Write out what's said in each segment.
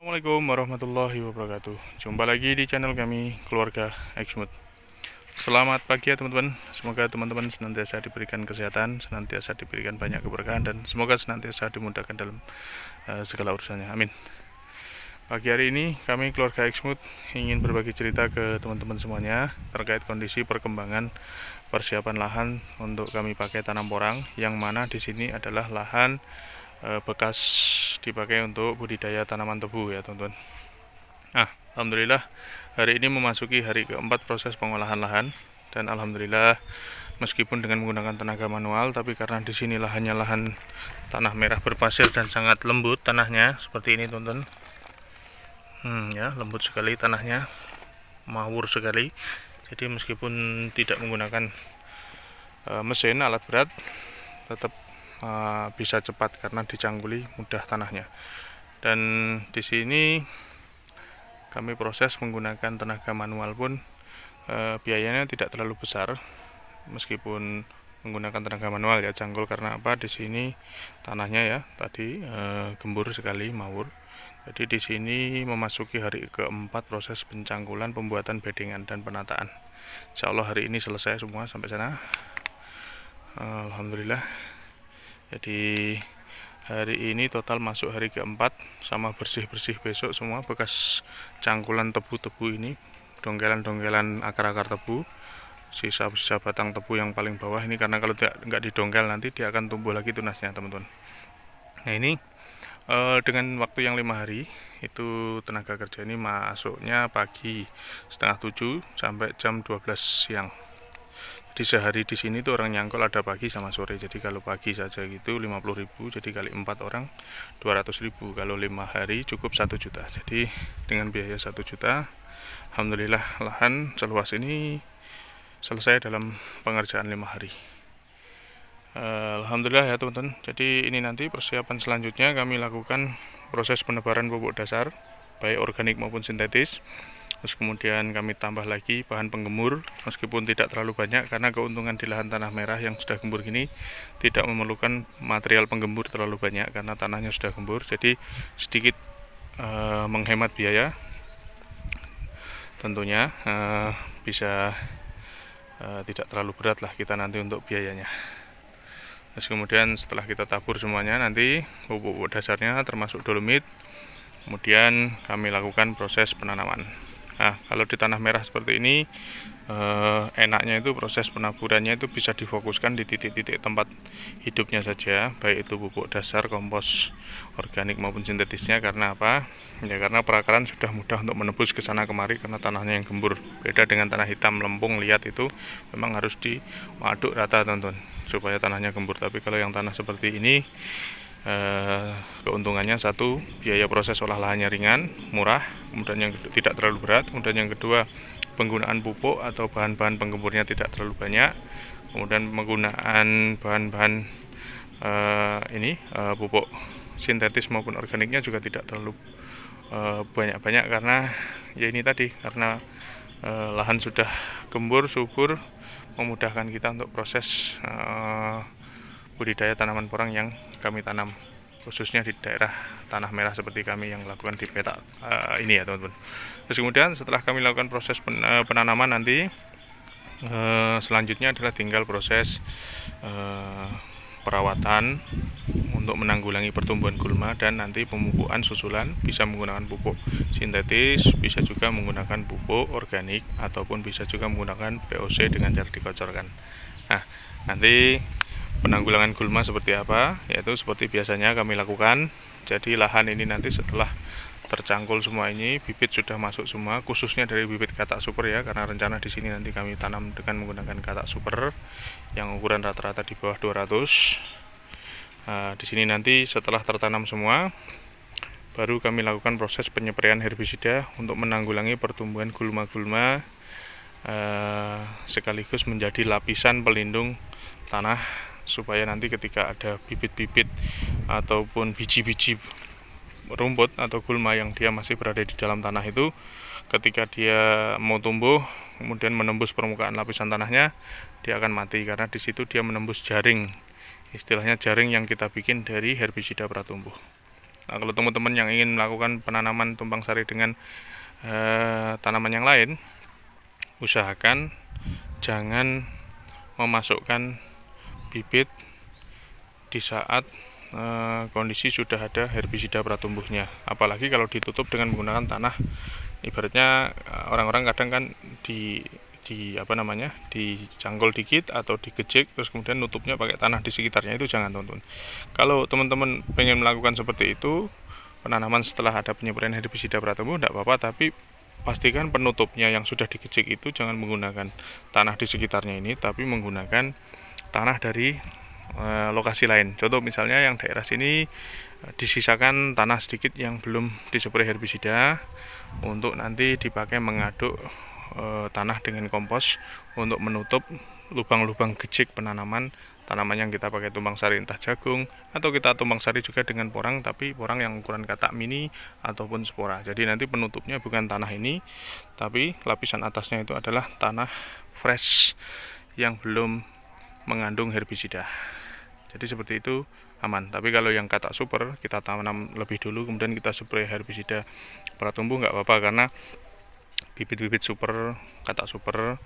Assalamualaikum warahmatullahi wabarakatuh. Jumpa lagi di channel kami Keluarga Exmut. Selamat pagi ya teman-teman. Semoga teman-teman senantiasa diberikan kesehatan, senantiasa diberikan banyak keberkahan, dan semoga senantiasa dimudahkan dalam segala urusannya. Amin. Pagi hari ini kami Keluarga Exmut ingin berbagi cerita ke teman-teman semuanya terkait kondisi perkembangan persiapan lahan untuk kami pakai tanam porang, yang mana di sini adalah lahan bekas dipakai untuk budidaya tanaman tebu ya teman-teman. Nah, alhamdulillah hari ini memasuki hari keempat proses pengolahan lahan, dan alhamdulillah meskipun dengan menggunakan tenaga manual, tapi karena di sini lahannya lahan tanah merah berpasir dan sangat lembut tanahnya seperti ini teman-teman. Ya, lembut sekali tanahnya, mawur sekali. Jadi meskipun tidak menggunakan mesin alat berat, tetap bisa cepat karena dicangguli mudah tanahnya. Dan di sini kami proses menggunakan tenaga manual pun biayanya tidak terlalu besar, meskipun menggunakan tenaga manual ya canggul. Karena apa? Di sini tanahnya ya tadi gembur sekali, mawur. Jadi di sini memasuki hari keempat proses pencangkulan, pembuatan bedengan dan penataan. Insya Allah hari ini selesai semua sampai sana. Alhamdulillah. Jadi hari ini total masuk hari keempat, sama bersih-bersih besok semua bekas cangkulan tebu-tebu ini, dongkelan-dongkelan akar-akar tebu, sisa-sisa batang tebu yang paling bawah ini, karena kalau nggak didongkel nanti dia akan tumbuh lagi tunasnya teman-teman. Nah ini dengan waktu yang 5 hari itu tenaga kerja ini masuknya pagi setengah 7 sampai jam 12 siang. Di sehari di sini tuh orang nyangkul ada pagi sama sore. Jadi kalau pagi saja gitu 50.000, jadi kali 4 orang 200.000. Kalau 5 hari cukup 1 juta. Jadi dengan biaya 1 juta, alhamdulillah lahan seluas ini selesai dalam pengerjaan 5 hari. Alhamdulillah ya teman-teman. Jadi ini nanti persiapan selanjutnya kami lakukan proses penebaran pupuk dasar, baik organik maupun sintetis. Terus kemudian kami tambah lagi bahan penggemur, meskipun tidak terlalu banyak, karena keuntungan di lahan tanah merah yang sudah gembur gini tidak memerlukan material penggembur terlalu banyak karena tanahnya sudah gembur. Jadi sedikit menghemat biaya tentunya, bisa tidak terlalu berat lah kita nanti untuk biayanya. Terus kemudian setelah kita tabur semuanya, nanti pupuk dasarnya termasuk dolomit, kemudian kami lakukan proses penanaman. Nah, kalau di tanah merah seperti ini, enaknya itu proses penaburannya itu bisa difokuskan di titik-titik tempat hidupnya saja, baik itu pupuk dasar, kompos organik maupun sintetisnya. Karena apa? Ya karena perakaran sudah mudah untuk menembus ke sana kemari karena tanahnya yang gembur. Beda dengan tanah hitam lempung liat, itu memang harus diaduk rata teman-teman supaya tanahnya gembur. Tapi kalau yang tanah seperti ini, keuntungannya satu, biaya proses olah lahannya ringan, murah, kemudian yang tidak terlalu berat, kemudian yang kedua penggunaan pupuk atau bahan-bahan penggemburnya tidak terlalu banyak, kemudian penggunaan bahan-bahan pupuk sintetis maupun organiknya juga tidak terlalu banyak-banyak, karena ya ini tadi, karena lahan sudah gembur subur, memudahkan kita untuk proses budidaya tanaman porang yang kami tanam, khususnya di daerah tanah merah seperti kami yang lakukan di petak ini ya teman-teman. Terus kemudian setelah kami lakukan proses penanaman, nanti selanjutnya adalah tinggal proses perawatan untuk menanggulangi pertumbuhan gulma, dan nanti pemupukan susulan, bisa menggunakan pupuk sintetis, bisa juga menggunakan pupuk organik, ataupun bisa juga menggunakan POC dengan cara dikocorkan. Nah, nanti penanggulangan gulma seperti apa, yaitu seperti biasanya kami lakukan. Jadi lahan ini nanti setelah tercangkul semua ini, bibit sudah masuk semua, khususnya dari bibit katak super ya, karena rencana di sini nanti kami tanam dengan menggunakan katak super yang ukuran rata-rata di bawah 200. Di sini nanti setelah tertanam semua, baru kami lakukan proses penyempraian herbisida untuk menanggulangi pertumbuhan gulma-gulma, sekaligus menjadi lapisan pelindung tanah, supaya nanti ketika ada bibit-bibit ataupun biji-biji rumput atau gulma yang dia masih berada di dalam tanah itu, ketika dia mau tumbuh kemudian menembus permukaan lapisan tanahnya, dia akan mati, karena di situ dia menembus jaring, istilahnya jaring yang kita bikin dari herbisida pratumbuh. Nah, kalau teman-teman yang ingin melakukan penanaman tumpang sari dengan tanaman yang lain, usahakan jangan memasukkan bibit di saat kondisi sudah ada herbisida pratumbuhnya. Apalagi kalau ditutup dengan menggunakan tanah, ibaratnya orang-orang kadang kan dicangkul dikit atau digejek terus kemudian nutupnya pakai tanah di sekitarnya. Itu jangan, teman-teman. Kalau teman-teman pengen melakukan seperti itu, penanaman setelah ada penyempraian herbisida pratumbuh, tidak apa-apa, tapi pastikan penutupnya yang sudah digejek itu jangan menggunakan tanah di sekitarnya ini, tapi menggunakan tanah dari lokasi lain. Contoh misalnya yang daerah sini disisakan tanah sedikit yang belum dispray herbisida untuk nanti dipakai mengaduk tanah dengan kompos untuk menutup lubang-lubang gejek tanaman yang kita pakai tumpang sari, entah jagung atau kita tumpang sari juga dengan porang, tapi porang yang ukuran katak mini ataupun spora. Jadi nanti penutupnya bukan tanah ini, tapi lapisan atasnya itu adalah tanah fresh yang belum mengandung herbisida. Jadi seperti itu aman. Tapi kalau yang katak super kita tanam lebih dulu kemudian kita spray herbisida pratumbuh, nggak apa-apa, karena bibit-bibit super, katak super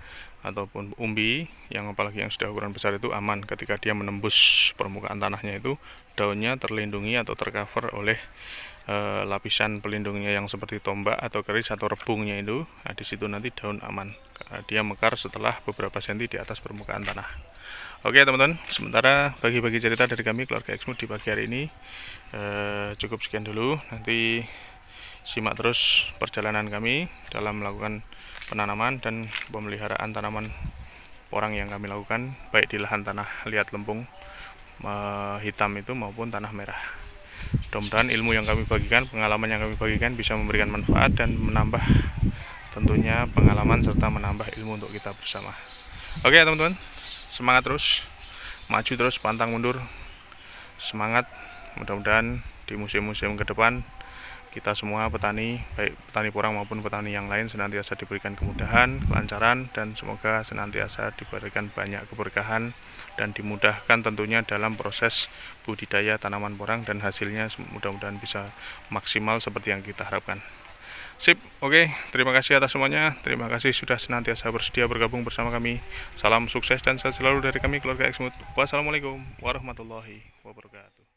ataupun umbi yang apalagi yang sudah ukuran besar itu aman ketika dia menembus permukaan tanahnya, itu daunnya terlindungi atau tercover oleh lapisan pelindungnya yang seperti tombak atau keris atau rebungnya itu. Nah, di situ nanti daun aman. Dia mekar setelah beberapa senti di atas permukaan tanah. Oke teman-teman, sementara bagi-bagi cerita dari kami keluarga Exmood di pagi hari ini cukup sekian dulu. Nanti simak terus perjalanan kami dalam melakukan penanaman dan pemeliharaan tanaman porang yang kami lakukan, baik di lahan tanah liat lempung hitam itu maupun tanah merah. Mudah-mudahan ilmu yang kami bagikan, pengalaman yang kami bagikan bisa memberikan manfaat dan menambah tentunya pengalaman serta menambah ilmu untuk kita bersama. Oke teman-teman, semangat terus, maju terus, pantang mundur, semangat. Mudah-mudahan di musim-musim ke depan kita semua petani, baik petani porang maupun petani yang lain, senantiasa diberikan kemudahan, kelancaran, dan semoga senantiasa diberikan banyak keberkahan dan dimudahkan tentunya dalam proses budidaya tanaman porang, dan hasilnya mudah-mudahan bisa maksimal seperti yang kita harapkan. Sip, oke, terima kasih atas semuanya. Terima kasih sudah senantiasa bersedia bergabung bersama kami. Salam sukses dan sehat selalu dari kami keluarga Exmood. Wassalamualaikum warahmatullahi wabarakatuh.